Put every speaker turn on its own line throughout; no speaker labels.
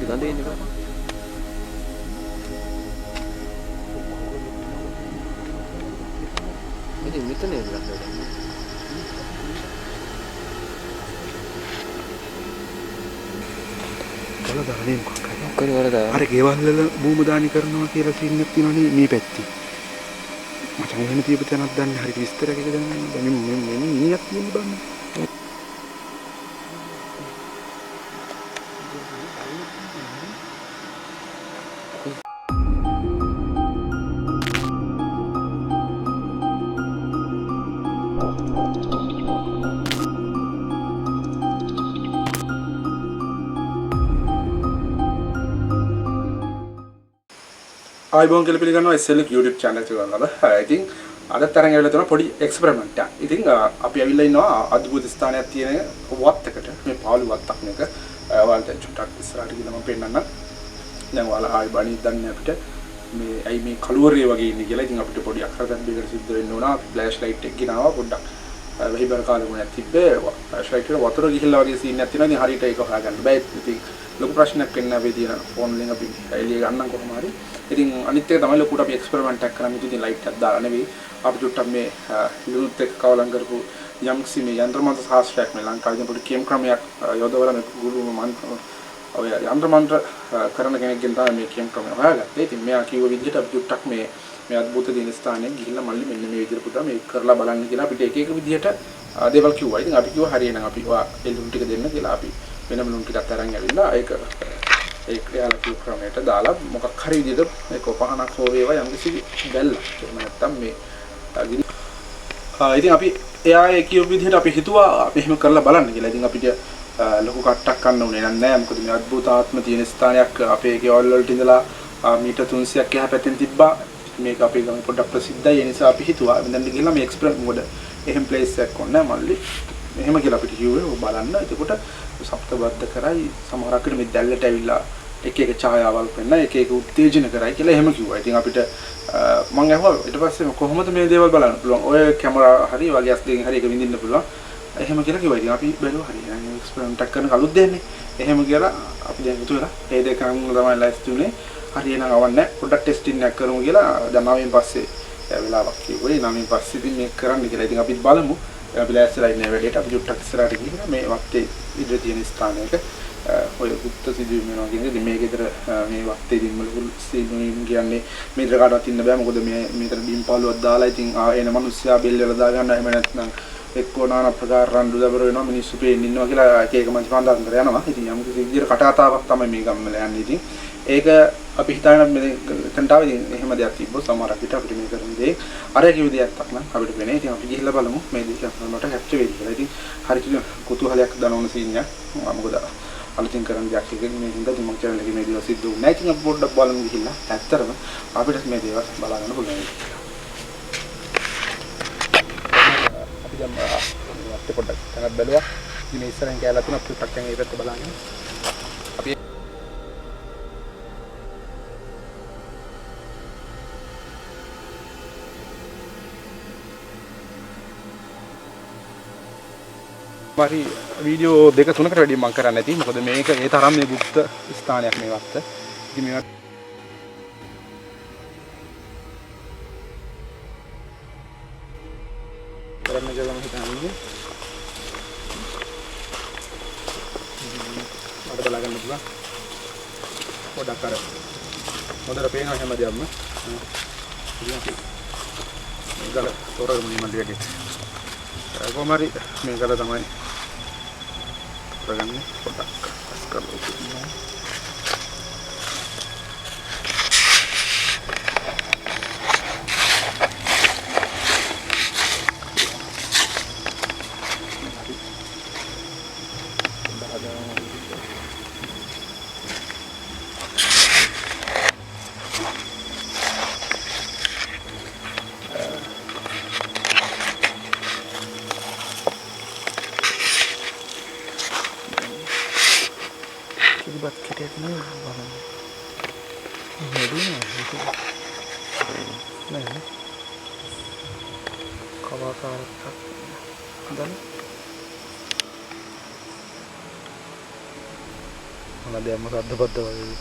ගඳ එන්නේ බා. ඉතින් මෙතන නේද ගන්න.
දානේ මොකක් හරි.
මොකද වලදා?
අර ගෙවල් වල භූම දානි කරනවා කියලා සීන් එකක් තියෙනවනේ මේ පැත්තේ. මචං වෙන තියපු තැනක් දන්නේ හරි විස්තරයක් එක දැනගන්න. දැන් මේ මීයක් තියෙන බන්න. ආයිබෝන් කියලා පිළිගන්නවා SLK YouTube channel එක ගන්නවා. ඉතින් අදත් අරන් ඇවිල්ලා තියෙන පොඩි එක්ස්පෙරිමන්ට් එකක්. ඉතින් අපි ඇවිල්ලා ඉන්නවා අద్భుත ස්ථානයක් තියෙන වත්තකට. මේ පාළු වත්තක් මේක. ඔයාලට චුට්ටක් ඉස්සරහට ගිහලා මම පෙන්නන්නම්. දැන් ඔයාලා ආයි බණි දන්නේ අපිට මේ ඇයි මේ කළුවරේ වගේ ඉන්නේ කියලා. ඉතින් අපිට පොඩි අක්කරයක් දෙකට සිද්ධ වෙන්න ඕන. ෆ්ලෑෂ් ලයිට් එක ගෙනාවා පොඩ්ඩක්. වෙහිබර කාලේ මොනක් තිබ්බේ ෆ්ලෑෂ් ලයිට් එක වතුර ගිහිල්ලා වගේ සීන් එකක් තියෙනවා. ඉතින් හරියට ඒක හොයාගන්න බෑ. ඉතින් ලොකු ප්‍රශ්නයක් වෙන්න අපි තියෙන ෆෝන් වලින් අපි එළිය ගන්නම් කොහොම හරි. ඉතින් අනිත් එක තමයි ලොකුට අපි එක්ස්පෙරිමන්ට් එකක් කරන්න ඉතින් ලයිට් එකක් දාලා නෙවෙයි අපි චුට්ටක් මේ ලුණුත් එක්ක කවලම් කරපු යම්කිසි මේ යන්ත්‍ර මන්ත්‍ර ශාස්ත්‍රයක් මේ ලංකාවේ පොඩි කේම් ක්‍රමයක් යොදවලා මේ ගුරු මන්ත්‍ර ඔය යන්ත්‍ර මන්ත්‍ර කරන කෙනෙක්ගෙන් තමයි මේ කේම් ක්‍රමය හොයාගත්තේ. ඉතින් මෙයා කිව්ව විදිහට අපි චුට්ටක් මේ අద్భుත දින ස්ථානයේ ගිහිල්ලා මල්ලි මෙන්න මේ විදිහට පුතා මේක කරලා බලන්න කියලා අපිට එක එක විදිහට දේවල් කිව්වා. ඉතින් අපි කිව්වා හරියනම් අපි ඒ ලුණු ටික දෙන්න කියලා අපි වෙනම ලුණු ටිකක් අරන් ඇවිල්ලා ඒක ඒ ක්‍රියාල කිව් ක්‍රමයට දාලා මොකක් හරි විදිහට මේක පහනක් හෝ වේවා යම්කිසි බැල්ලක් එහෙම නැත්තම් මේ ඉතින් අපි එයා ඒ කියපු විදිහට අපි හිතුවා අපි එහෙම කරලා බලන්න කියලා. ඉතින් අපිට ලොකු කට්ටක් ගන්න උනේ නැහැ. මොකද මේ අద్భుතාත්ම තියෙන ස්ථානයක් අපේ ගෙවල් වලට ඉඳලා මීටර් 300ක් එහා පැත්තෙන් තිබ්බා. මේක අපේ ගම පොඩ්ඩක් ප්‍රසිද්ධයි. ඒ නිසා අපි හිතුවා මෙතන ගිහලා මේ එක්ස්පෙරිමන්ට් මොකද එහෙම ප්ලේස් එකක් ඕනේ මල්ලි. එහෙම කියලා අපිට කිව්වේ ඔය බලන්න. එතකොට සප්තබද්ධ කරයි සමහරකට මේ දැල්ලට ඇවිල්ලා එක එක ඡායාවල් පෙන්න එක එක උත්තේජන කරයි කියලා එහෙම කිව්වා. ඉතින් අපිට මම අහුවා ඊට පස්සේ කොහොමද මේ දේවල් බලන්න පුළුවන්? ඔය කැමරා හරි වගේ ඇස් දෙකෙන් හරි එක විඳින්න පුළුවන්. එහෙම කියලා කිව්වා. ඉතින් අපි බැලුවා හරි. එක්ස්පෙරිමන්ට් එකක් කරන කලුත් දෙන්නේ. එහෙම කියලා අපි දැන් හිතුවා ඒ දෙකම තමයි ලයිස්ට් උනේ. හරියනම් අවන්නේ පොඩ්ඩක් ටෙස්ටින් එකක් කරමු කියලා දැන් 9න් පස්සේ වෙලාවක් කිව්වේ. 9න් පස්සේ ඉතින් මේක කරන්න කියලා. ඉතින් අපි බලමු. අපි ලෑස්තිලා ඉන්නේ වැඩේට අපි චුට්ටක් ඉස්සරහට ගිහින් මේ වත්තේ ඉදිරිය තියෙන ස්ථානයක ඔය උත්තර සිදුවීම වෙනවා කියන්නේ මේ ගෙදර මේ වත්තේ ඉතින් මුළු සීනුයින් කියන්නේ මේතර කාටවත් ඉන්න බෑ මොකද මේ මේතර බිම් පාළුවක් දාලා ඉතින් එන මිනිස්සයා බෙල් වල දා ගන්න එහෙම නැත්නම් එක්කෝ නාන ප්‍රකාර රණ්ඩු දබර වෙනවා මිනිස්සු පේන්න ඉන්නවා කියලා එක එක මං පාන්දාන්තර යනවා. ඉතින් යම් කිසි විදිහට කටකතාවක් තමයි මේ ගම්වල යන්නේ. ඉතින් ඒක අපි හිතාගෙන මේ තන්ටාව ඉතින් එහෙම දෙයක් තිබ්බොත් සමහරක් විට අපිට මේ කරන දේ අර කිව්ව දෙයක් නම් අපිට වෙන්නේ. ඉතින් අපි ගිහිල්ලා බලමු මේ දෙක කරනකොට කැප්චර් වෙයිද කියලා. ඉතින් හරියට කුතුහලයක් දනවන සීන් එකක්. මොකද අලුතින් කරන දෙයක් එක මේ හින්දා මම channel එකේ මේ දේවල් සිද්ධ වුණා. නැහැ. ඉතින් අපි පොඩ්ඩක් බලමු ගිහිල්ලා. ඇත්තටම අපිට මේ දේවල් බලා ගන්න පුළුවන්. අපි දැන් අපිට පොඩ්ඩක් තනක් බැලුවා. ඉතින් මේ ඉස්සරහින් කැලලා තුන අපිට ටක් දැන් ඒ පැත්ත බලන්න. අපි මරි වීඩියෝ දෙක තුනකට වැඩි මම කරන්නේ නැති. මොකද මේක ඒ තරම් මේ গুপ্ত ස්ථානයක් මේ වත්ත. ඉතින් මේවා කරන්න කියලා මම හිතන්නේ. මට බලා ගන්න පුළුවන්. පොඩක් අර හොඳට පේනවා හැම දෙයක්ම. ඉතින් අපි මේකල තොරගමු මම දෙයක්. කොහොමරි මේකල තමයි කරගන්නේ පොඩක් අස් කරලා තියෙනවා. buat kreditnya barang jadi itu nah ini kalau kartak dan මොනවද යම සද්දපත්ත වගේ.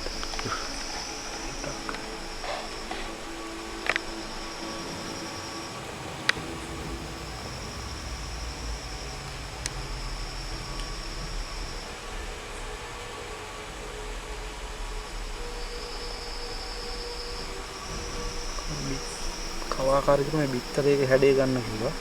කවාකාරී තමයි බිත්තරයක හැඩය ගන්න කිව්වා.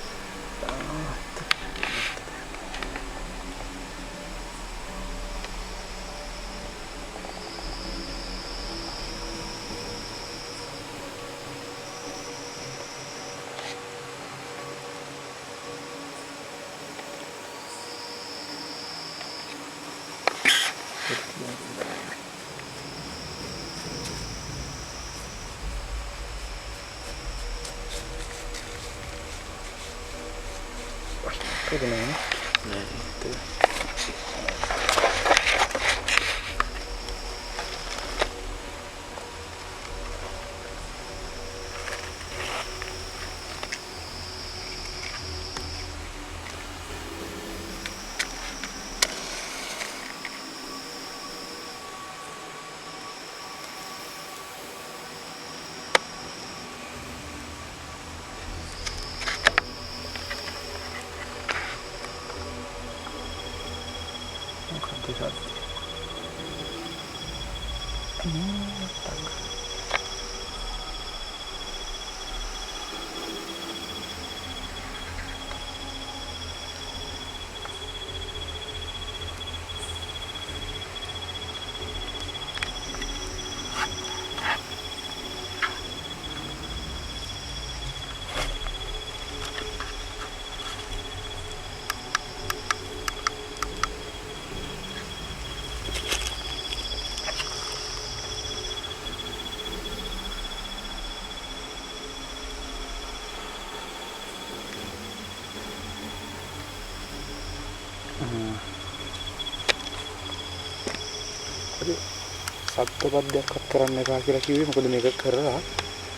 සත්පද්දයක් අත් කරන්න එපා කියලා කිව්වේ මොකද මේක කරලා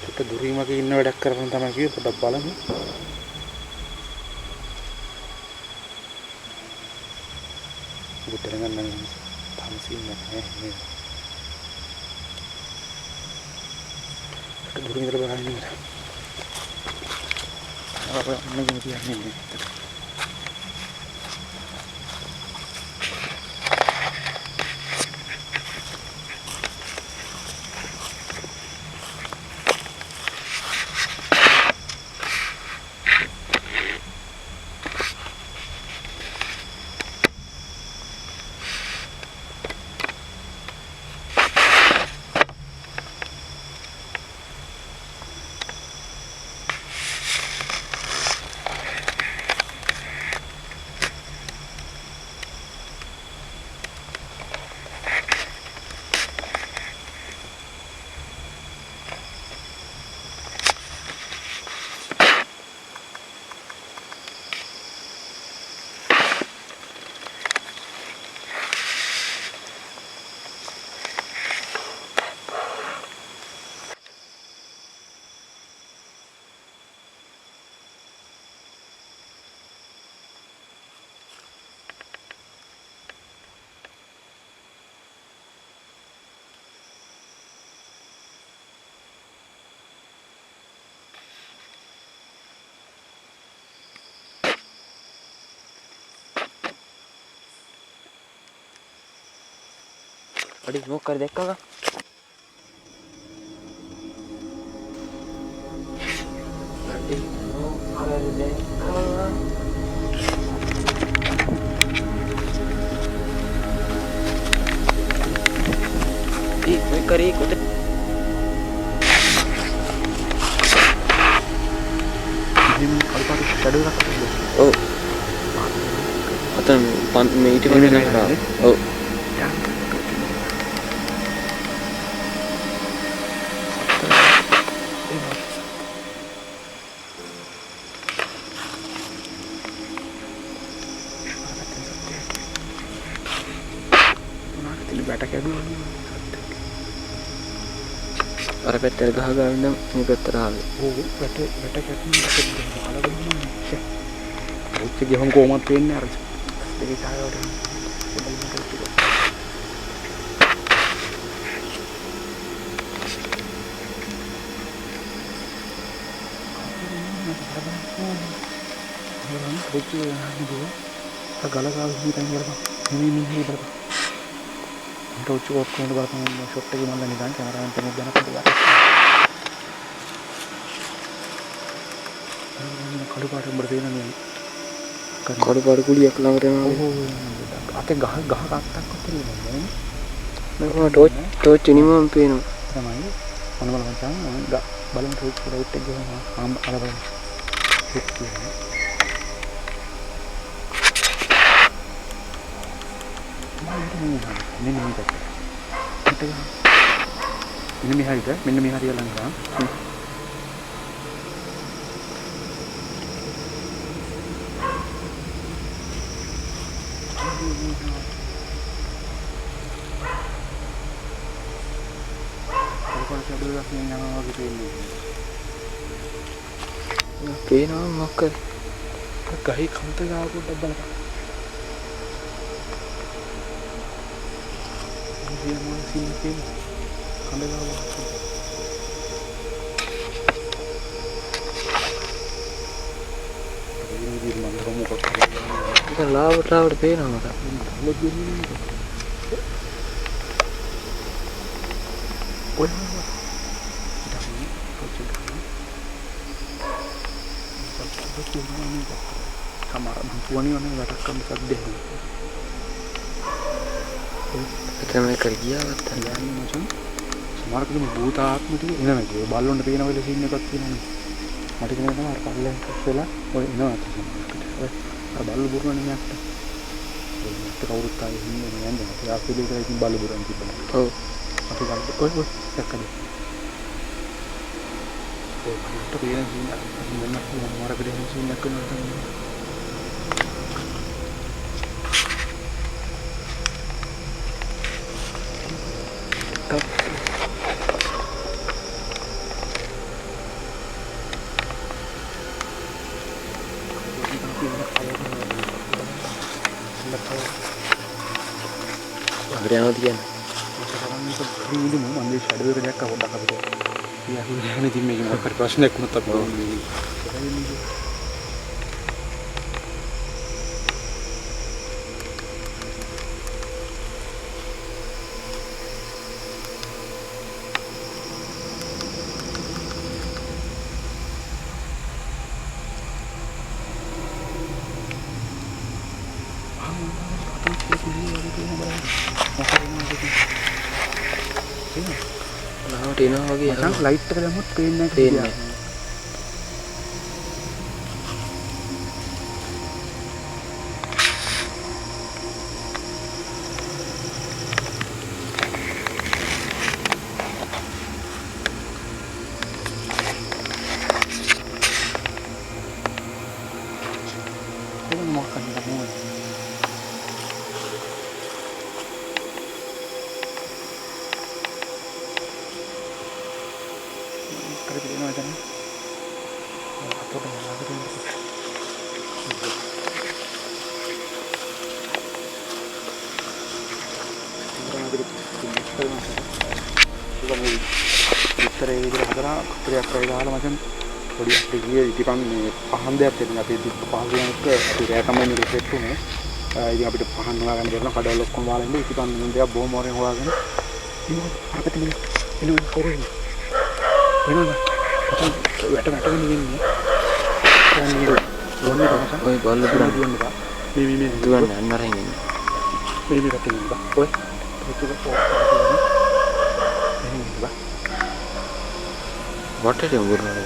චුට්ට දුරීමක ඉන්න වැඩක් කරන්න තමයි කිව්වේ. පොඩ්ඩක් බලමු. බුතර ගන්න නම් තාමසින් නැහැ නේද? චුට්ට දුරින් ඉඳලා බලන්න නේද? මම කියන්නේ
अड़ी स्मोक कर देखा का अड़ी स्मोक कर देखा ये कोई करे को तो
जिम कल्पा शेड्यूल रखा
ओ अतन में इटी बने ना ओ අර පැත්තට ගහ ගන්න මේ පැත්තට ආවේ.
ඔව් වැට කැටුම් බලන්න. උච්ච ගහම කොහොමද වෙන්නේ අර දෙකේ ඡායාවට. orang lucu itu segala hal kita yang berapa ini berapa lucu waktu itu berapa shot lagi malah nih kan kamera yang penuh jangan pada kalau pada berbeda nih
kalau baru kuliah kelang dengan
ate gah katak kok ini
memang touch ini mampu no
namanya mana macam enggak balon touch udah udah juga ada balon ini hari dah, ini hari yang lain. Kalau saya dulu yang gitu ini.
Pena makan.
Gahi khamte ga aku double. Dia mau sini khamte ga aku. Ini di mana kamu kok?
Bukan lawar pena maka.
Lebih ini. Oh, kamar perempuan ini orang nggak takkan sedih.
Kita mau kerja atau
ini macam semar itu buta itu ini macam balon tapi ini boleh sini kat sini. Mati kena kamar paling kesela. Oh ini macam ada balon buruan ini ada. Itu kau rutai ini yang ada. Aku dia itu balon buruan itu.
oh
Tapi kalau cakap dia. Oh itu dia sini ada mana orang gede sini nak kena.
Agreano dia.
Sekarang itu ini mau ambil shadow kerja kau dah kabel. Ya aku ni tim ni mau kerja pasnya aku tak mau.
Nah, Dino lagi ya.
Macam light terlemut pennya
Pen.
dia. Kita makan kamu. Kerja ini macam ni. Apa dah lagi tu? Orang ada di sekolah macam. Sudah mula. Kita ini kita ada kerja macam. Thodi dia di depan ni paham dia tu, tapi di paham yang ke, di rekam ini di situ ni. Ini apa di paham orang kan dia nak ada lokon walau ni di depan dia bom orang orang kan. Ini apa tu ni? Ini orang ini. Ini macam wetter ni ni. Yang ni loan ni macam.
Oh, balon bukan.
Mimi
Itu kan anar yang ini.
Mimi kata ni bah. Oh, itu tu. Ini bah.
Water yang buruk ni.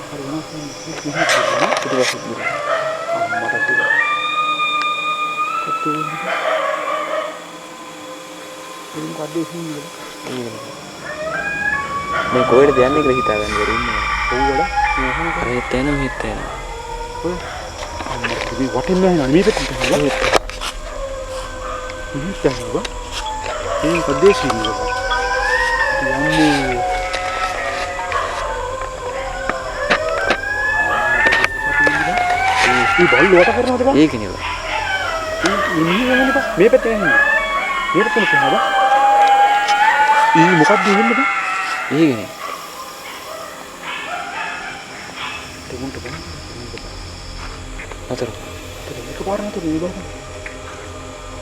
Hari mana itu masuk buruk. Mata tu. Kau ni. Ini kau ada sini.
Ini. Ni kau ada dia ni kerja kita kan jadi ni.
Kau ada?
Hite.
Oh. Ini water ni mana? Ni betul tak? Ini tak apa? Ini kau ada sini. Yang ini ball water करना होता है
एक नहीं बा
ini yang ini pak mepet yang ini mepet tu macam apa ini muka dia ini pak
एक नहीं
tengok tu kan
අතර
එකපාරම නතර මේ බලන්න.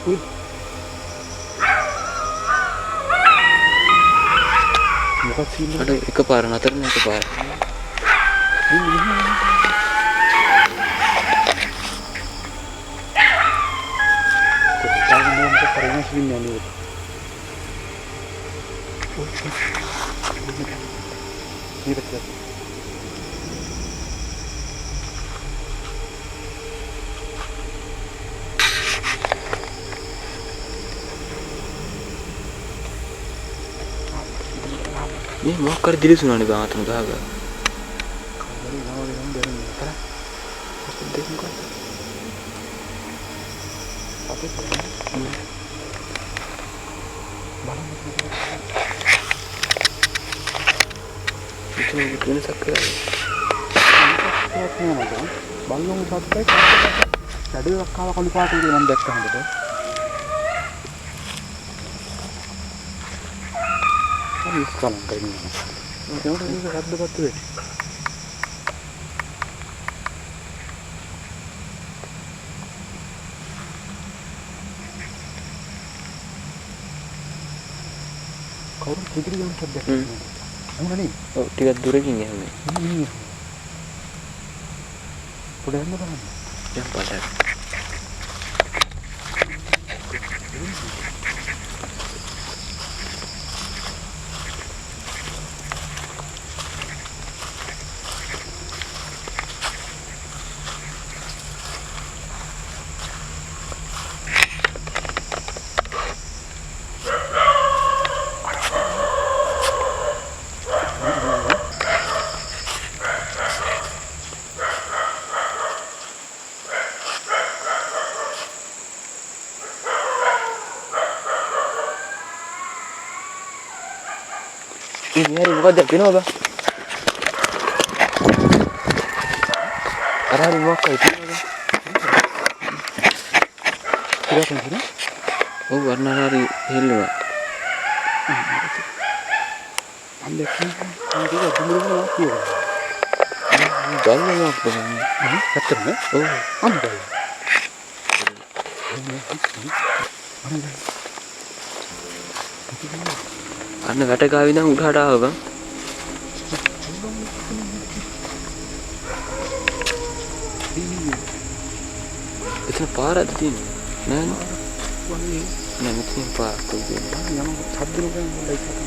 උයි. මොකක්ද සීන්
අර එකපාර නතර නේ එකපාර. මේ මොකක් හරි දිලිසුණානේ බං අතන ගහගා.
කවුරුරි නවලේ නම් දෙන්නේ නතර. කොහොමද දෙන්නේ කොහොමද? අපේ බලන්න.
ඒක වෙනසක් කරලා.
ඒක නේද? බල්ලොන් සද්දයි වැඩිවක් කාව කළු පාට උදේ මම දැක්ක හොඳට. හරි ඉස්කලම් කරන්නේ. ඒකට මේක සද්දපත් වෙන්නේ. කවුරු කිදිරි යන සද්දයක් නේ. අහුණනේ.
ඔව් ටිකක් දුරකින් යන්නේ.
පොඩ්ඩක් යන්න බලන්න.
දැන් පාඩම්. ini hari buka dek pino ba ara hari buka itu ba kira kan oh warna hari hello ande kan juga dulu aku jangan aku betul ne oh ande අන්න වැට ගාව ඉඳන් උඩට ආව බං. එතන පාරද තියෙන්නේ? නෑනේ. වන්නේ නෑ මෙතන පාර තියෙන්නේ. යම සද්දන ගමන් ලයිට් එක.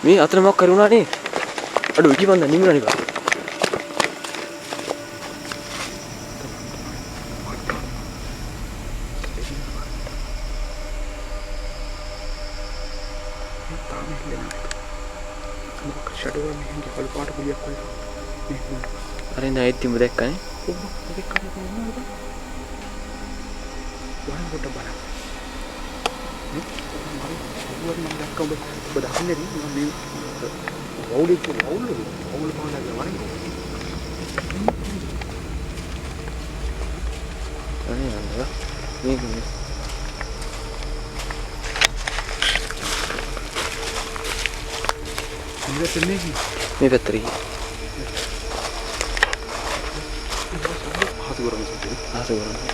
මේ අතන මොකක් කරුණා නේ අඩෝ ඉටි බන්ද නිමුණා බා අර ඉඳන් ඒත් තිබු දැක්කනේ ඒක කරේ කොහොමද වහන් කොට බලන්න මම දැක්ක ඔබ දකින්නේ මම මේ වවුලේ වවුල පානලා වරෙන් අනේ අන්න මේක මේ පැත්තරේ හසු කරමු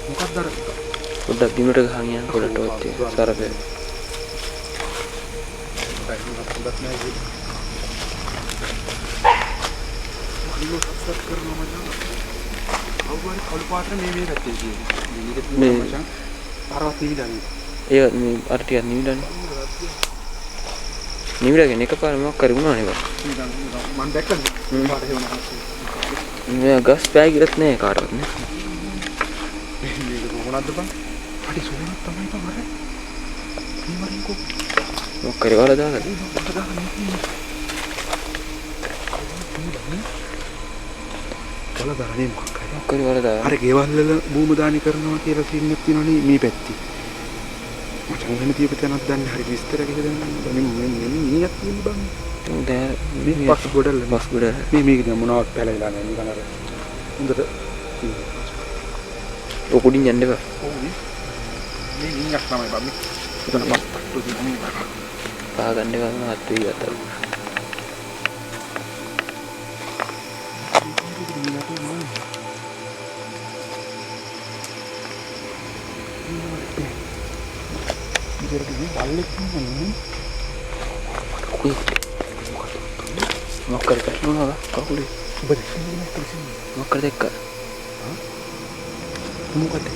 මොකක්ද අර පොඩ්ඩක් බිමට ගහන් යන පොඩට ඔත් සරපේ පොඩ්ඩක් නෑ ඒක අනිගෝ සබ්ස්ක්‍රයිබ් කරනවා මචං අවුවරි කළු පාට මේ පැත්තේ තියෙන්නේ මේ මචං අරවත් නිවිදන්නේ ඒ මේ අර ටිකක් නිවිදන්නේ නිවිදගෙන එකපාර මොකක් කරි වුණානේ බා මම දැක්කනේ පාට හේවනවා මේ ගස් බෑගිරත් නෑ කාටවත් නේ මොනවද බං? අඩි සෝනක් තමයි බං අර. මේ වරින්කෝ. මොකක් කරේ වල දාගන්න. මොකද දාගන්න
වල දාන්නේ මොකක් හරි.
මොකද වල දාන.
අර ගෙවල් වල භූම දානි කරනවා කියලා සින්නක් තියෙනවනේ මේ පැත්තේ. මචං වෙන තියපු තැනක් දන්නේ හරි විස්තර කියලා දෙන්න. මේ මීයක් තියෙන්නේ බං.
දැන්
මේ පස් ගොඩල මේක දැන් මොනවත් පැලවිලා නැහැ නිකන් අර හොඳට
ඔකුඩින් යන්න එපා.
ඔව් මේ මීයක් තමයි බං. එතන මස්ට්ටු තියෙන මේ
පහ ගන්න එපා මහත් වෙයි අතර. මොකක්ද කරනවා කකුලේ
ඔබ
මොකක්ද දෙක්ක
මොකක්ද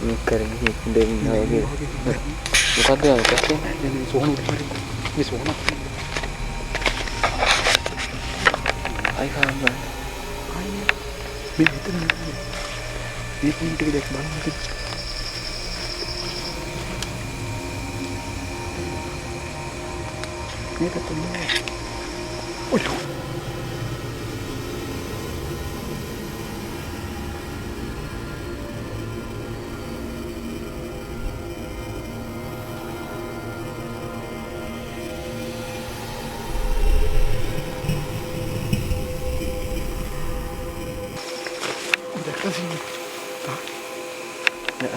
මේ කරන්නේ දෙන්නේ වගේ මොකක්ද යන්නේ
මේ සෝන උඩට මේ සෝන
අය කාම
මේ හිතන මේ පොයින්ට් එක දැක් බලන්න මේක තමයි ඔය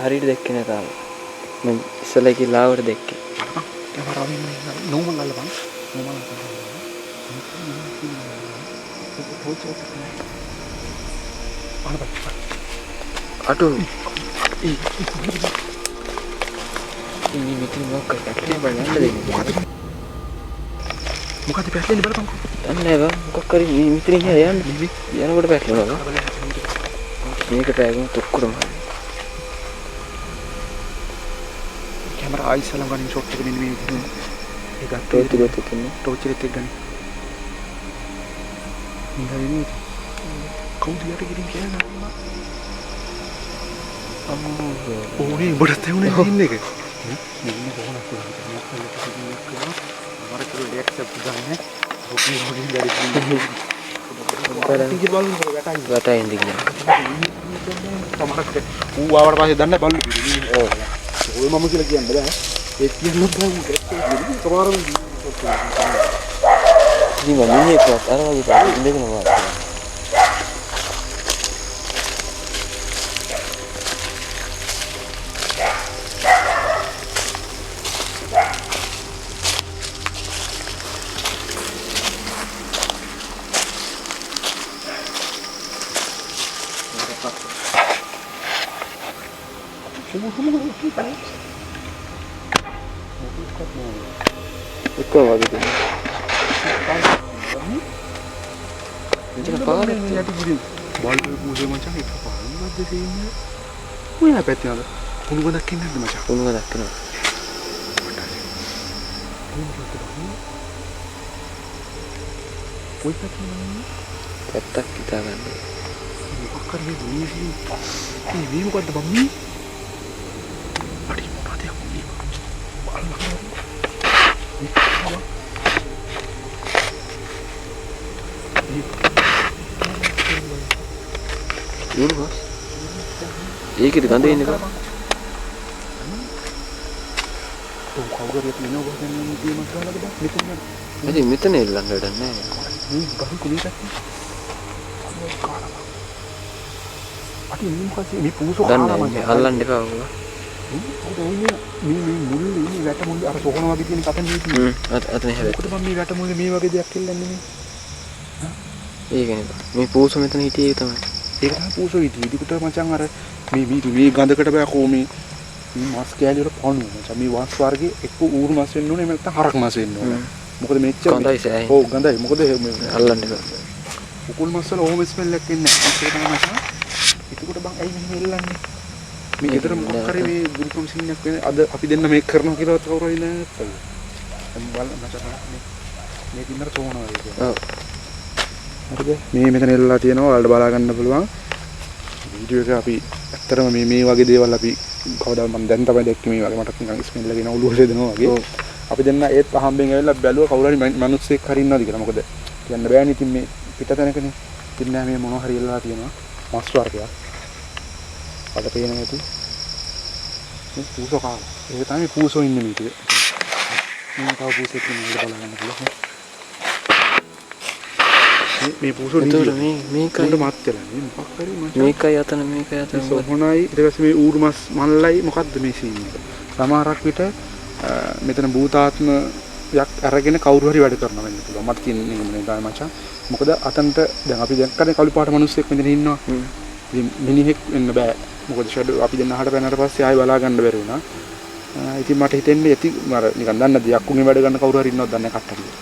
හරියට දැක්කේ නෑ තාම මම ඉස්සලා එකේ ලාවට දැක්කේ
කැමරාවෙන් නෝමල් අල්ලපන් නෝමල්
අටු මේ මෙතන මොකක්ද පැටලෙන්නේ බලන්න දෙන්නේ
මොකද පැටලෙන්නේ බලපන්කෝ
දන්නේ නෑ මොකක් කරේ මේ මෙතන ගියා යනකොට පැටලෙනවා මේක පෑගම තුක්කුරම
කැමරා ආයිසලම් ගන්න ෂොට් එක මෙන්න මේ විදිහට ඒක
ටෝච් එකත් තියෙනවා
ටෝච් එකත් එක්ක ගන්න නිකන් කවුද යට ගිහින් කියනවා අම්මෝ ඕනේ උඹට තේුනේ ඉන්න එක මෙන්න කොහොමද කරන්නේ මරකල ඩෙක්සප් ගන්න ඔකේ මොඩින් වැඩි ඉතින් බලන්න
වැටයි ඉඳි ගියා
තමකට ඌ ආවට පස්සේ දන්නේ බලු ඔව් ඔය මම කියලා කියන්න බෑ ඒ කියන්න බෑ කමාරම
ඉතින් මම මේකත් අර වගේ පාට ඉඳගෙන වාත් Ikaw wag din. Jangan pakai
ya di bal musuh macam itu apa ada sini punya peti ada kuno dakin ada macam
kuno dakin ketak kita kan
bakar ini bukan tempat mie adik mau mati aku nih
Dulu bos, iya kita ganti ini kan.
Tuh kau gak lihat ini bos yang di masalah kita, mitanya.
Jadi mitanya hilang dari mana?
Baru kulihat nih. Adi ini muka sih, ini pusuk
kalah macam. Halan deh kau.
මේ මුල් ඉන්නේ වැට මුල් අර සෝකන වගේ තියෙන කතන මේ
අතන හැබැයි
මොකද මම මේ වැට මුල් මේ වගේ දෙයක් කෙල්ලන්නේ මේ
ඒකනේ මේ පූසු මෙතන හිටියේ ඒක තමයි
ඒක තමයි පූසු හිටියේ ඉදිකට මචං අර මේ ගඳකට බෑ කො මේ මාස් කෑලි වල පණු මචං මේ වාස් වර්ගේ එක්ක ඌරු මාස් වෙන්න ඕනේ නැත්නම් හරක් මාස් වෙන්න ඕනේ මොකද මෙච්චර
ගඳයි සෑයි
ඔව් ගඳයි මොකද
අල්ලන්න එක
උකුල් මාස් වල ඕම ස්මෙල් එකක් එන්නේ නැහැ ඒක තමයි මචං එතකොට බං ඇයි මෙහෙම එල්ලන්නේ මේ ගෙදර මොකක් කරේ මේ බුල්කම් සීනක් වෙන අද අපි දෙන්න මේක කරනවා කියලා කවුරු හරි නැත්තද මම බලන්න මචං මේ දිනතර තෝරනවා ඒක
ඔව්
හරිද මේ මෙතන එල්ලලා තියෙනවා ඔයාලට බලා ගන්න පුළුවන් වීඩියෝ එක අපි ඇත්තටම මේ වගේ දේවල් අපි කවදා මම දැන් තමයි දැක්කේ මේ වගේ මට නිකන් ස්මෙල් එකගෙන ඔළුව හදනවා වගේ අපි දෙන්න ඒත් අහම්බෙන් ඇවිල්ලා බැලුවා කවුරු හරි මිනිස්සෙක් හරි ඉන්නවද කියලා මොකද කියන්න බෑනේ ඉතින් මේ පිටතැනකනේ ඉතින් නෑ මේ මොනවා හරි එල්ලලා තියෙනවා මස් වර්ගයක්. අද පේන ඇති. මේ පූසෝ කාලා. ඒක තමයි පූසෝ ඉන්නේ මේකේ. මේ තව පූසෙක් ඉන්නවා බලන්න පුළුවන්. මේ පූසෝ
එතකොට මේකයි
උඩ මත් වෙලා නේ මොකක් හරි මචං.
මේකයි අතන
සොහොනයි ඊට පස්සේ මේ ඌරු මස් මල්ලයි මොකද්ද මේ සීන් එක. සමහරක් විට මෙතන භූතාත්මයක් අරගෙන කවුරු හරි වැඩ කරනවා වෙන්න පුළුවන්. මට තියෙන නිගමනය තමයි මචං. මොකද අතනට දැන් අපි දැක්කනේ කළු පාට මිනිස්සෙක් මෙතන ඉන්නවා. ඉතින් මිනිහෙක් වෙන්න බෑ. මොකද ෂැඩෝ අපි දැන් අහකට පැනනට පස්සේ ආයෙ බලා ගන්න බැරි වුණා. ඉතින් මට හිතෙන්නේ ඇති මර නිකන් දන්නේ නැද්ද යක්කුගේ වැඩ ගන්න කවුරු හරි ඉන්නවද දන්නේ නැහැ කට්ටලිය.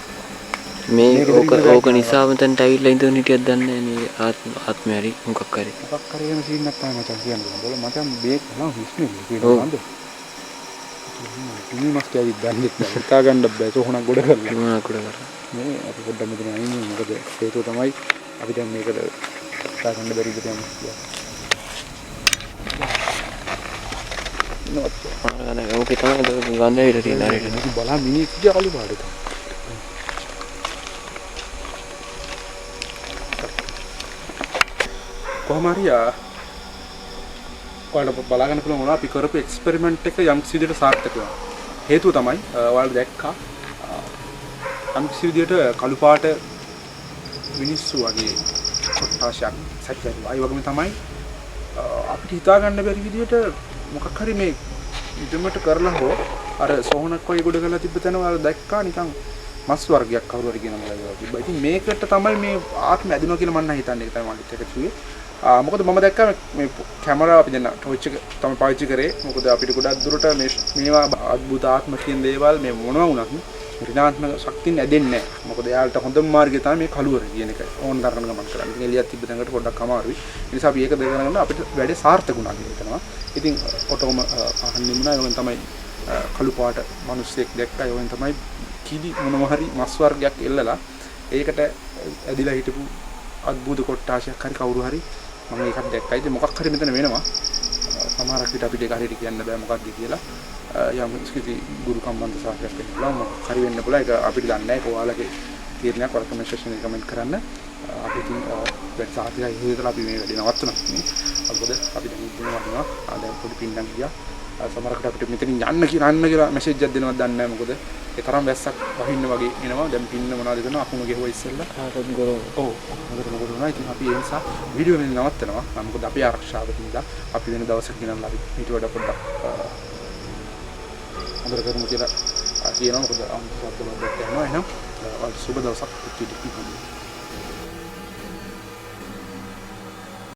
මේ ඕක නිසා මතන්ට ඇවිල්ලා ඉඳන් හිටියක් දන්නේ නැහැ නේ ආත්මය හරි මොකක් හරි
වෙන සීන් එකක් තමයි මචං කියන්නේ. බල මචං මේක නම් හිස්නේ කියනවා නේද? මේ මස් කැවිත් දන්නේ නැහැ. හිතා ගන්න බෑ. සෝහනක් ගොඩ කරලා. මේ අපි පොඩ්ඩක් මෙතන අයින්නේ මොකද හේතුව තමයි අපි දැන් මේකට හිතා ගන්න බැරි විදිහට යන්නේ කියලා.
නෝ ඕකේ තමයි ගන්න ඇවිල්ලා තියෙන හරියට.
බලන්න මිනිහ කිය කළු පාටට. කොහොම හරි ඔයාලට බලා ගන්න පුළුවන් වුණා අපි කරපු එක්ස්පෙරිමන්ට් එක යම් කිසි විදිහට සාර්ථක වුණා. හේතුව තමයි ඔයාලා දැක්කා යම් කිසි විදිහට කළු පාට මිනිස්සු වගේ කොට්ටාශයක් සැකසෙනවා. ඒ වගේම තමයි අපිට හිතා ගන්න බැරි විදිහට මොකක් හරි මේ ඉදමට කරලා හෝ අර සෝහනක් වගේ ගොඩ කරලා තිබ්බ තැන ඔයාලා දැක්කා නිකන් මස් වර්ගයක් කවුරු හරි කියන මොලේවා තිබ්බා. ඉතින් මේකට තමයි මේ ආත්ම ඇදිනවා කියලා මම හිතන්නේ. ඒක තමයි මම හිතේ කිව්වේ. මොකද මම දැක්කා මේ කැමරාව අපි දැන් ටෝච් එක තමයි පාවිච්චි කරේ. මොකද අපිට ගොඩක් දුරට මේවා අద్భుත ආත්ම කියන දේවල් මේ මොනවා වුණත් ඍණාත්මක ශක්තියෙන් ඇදෙන්නේ නැහැ. මොකද එයාලට හොඳම මාර්ගය තමයි මේ කළුවර කියන එක. ඕන තරම් ගමන් කරන්න. ඉතින් එළියක් තිබ්බ තැනකට පොඩ්ඩක් අමාරුයි. ඒ නිසා අපි ඒක දෙකගෙන අපිට වැඩේ සාර්ථක වුණා කියලා හිතනවා. ඉතින් ඔටෝම අහන්නේ මොනවා වගේ තමයි කළු පාට මිනිස්සෙක් දැක්කා. ඒ වගේ තමයි කිලි මොනවා හරි මස් වර්ගයක් එල්ලලා ඒකට ඇදිලා හිටපු අద్భుත කොට්ටාශයක් හරි කවුරු හරි මම ඒකක් දැක්කයි. ඉතින් මොකක් හරි මෙතන වෙනවා. සමහරක් විට අපිට ඒක හරියට කියන්න බෑ මොකක්ද කියලා. යම් කිසි ගුරු සම්බන්ධ සාකච්ඡාවක් වෙන්න පුළුවන්. මොකක් හරි වෙන්න පුළුවන්. ඒක අපිට දන්නේ නැහැ. ඔයාලගේ තීරණයක් වල කමෙන්ට් සෙක්ෂන් එකේ කමෙන්ට් කරන්න. අපි ඉතින් වැඩ සාකච්ඡා ඉදිරියට අපි මේ වැඩේ නවත්වනවා. මොකද අපි දැන් ඉන්නවා. දැන් පොඩි පින්නක් ගියා. සමහරකට අපිට මෙතනින් යන්න කියලා මැසේජ් එකක් දෙනවද දන්නේ නැහැ. මොකද ඒ තරම් වැස්සක් වහින්න වගේ එනවා. දැන් පින්න මොනවද කරනවා අකුණු ගෙහුවා ඉස්සෙල්ලා.
ආතත් ගොරෝ.
ඔව්. හොඳට මොකද වුණා. ඉතින් අපි ඒ නිසා වීඩියෝ එක නවත්තනවා. මොකද අපි ආරක්ෂාවට ඉඳලා අපි වෙන දවසක ගෙනල්ලා අපි ඊට වඩා පොඩ්ඩක් හොඳට කරමු කියලා කියනවා. මොකද අම්මා සතුටුමත් දැක්කම එහෙනම් සුබ දවසක් ඉතිරි